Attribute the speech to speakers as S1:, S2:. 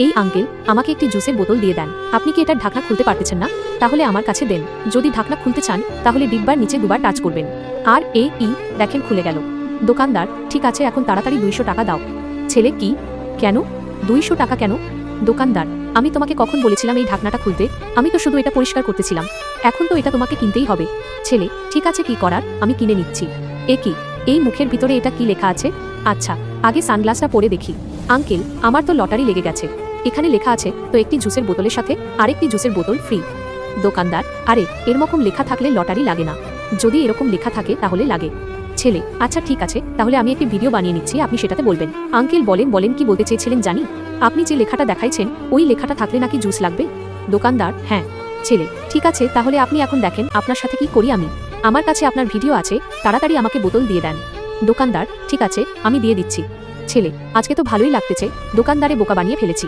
S1: এই আঙ্কেল, আমাকে একটি জুসের বোতল দিয়ে দেন। আপনি কি এটার ঢাকনা খুলতে পারতেছেন না? তাহলে আমার কাছে দেন। যদি ঢাকনা খুলতে চান তাহলে ডিব্বার নিচে দুবার টাচ করবেন। আর দেখেন খুলে গেল। দোকানদার, ঠিক আছে, এখন তাড়াতাড়ি 200 টাকা দাও। ছেলে, কি? কেন 200 টাকা কেন? দোকানদার, আমি তোমাকে কখন বলেছিলাম এই ঢাকনাটা খুলতে? আমি তো শুধু এটা পরিষ্কার করতেছিলাম। এখন তো এটা তোমাকে কিনতেই হবে। ছেলে, ঠিক আছে, কি করার, আমি কিনে নিচ্ছি। কি এই মুখের ভিতরে এটা কি লেখা আছে? আচ্ছা, আগে সানগ্লাসটা পরে দেখি। আঙ্কেল, আমার তো লটারি লেগে গেছে। এখানে লেখা আছে তো একটি জুসের বোতলের সাথে আরেকটি জুসের বোতল ফ্রি। দোকানদার, আরে এরকম লেখা থাকলে লটারি লাগে না। যদি এরকম লেখা থাকে তাহলে লাগে। ছেলে, আচ্ছা ঠিক আছে, তাহলে আমি একটি ভিডিও বানিয়ে নিচ্ছি, আপনি সেটাতে বলবেন। আঙ্কেল, বলেন কি বলতে চেয়েছিলেন জানি? আপনি যে লেখাটা দেখাইছেন ওই লেখাটা থাকলে নাকি জুস লাগবে? দোকানদার, হ্যাঁ। ছেলে, ঠিক আছে, তাহলে আপনি এখন দেখেন আপনার সাথে কি করি আমি। আমার কাছে আপনার ভিডিও আছে, তাড়াতাড়ি আমাকে বোতল দিয়ে দেন। দোকানদার, ঠিক আছে, আমি দিয়ে দিচ্ছি। ছেলে, আজকে তো ভালোই লাগতেছে, দোকানদারে বোকা বানিয়ে ফেলেছি।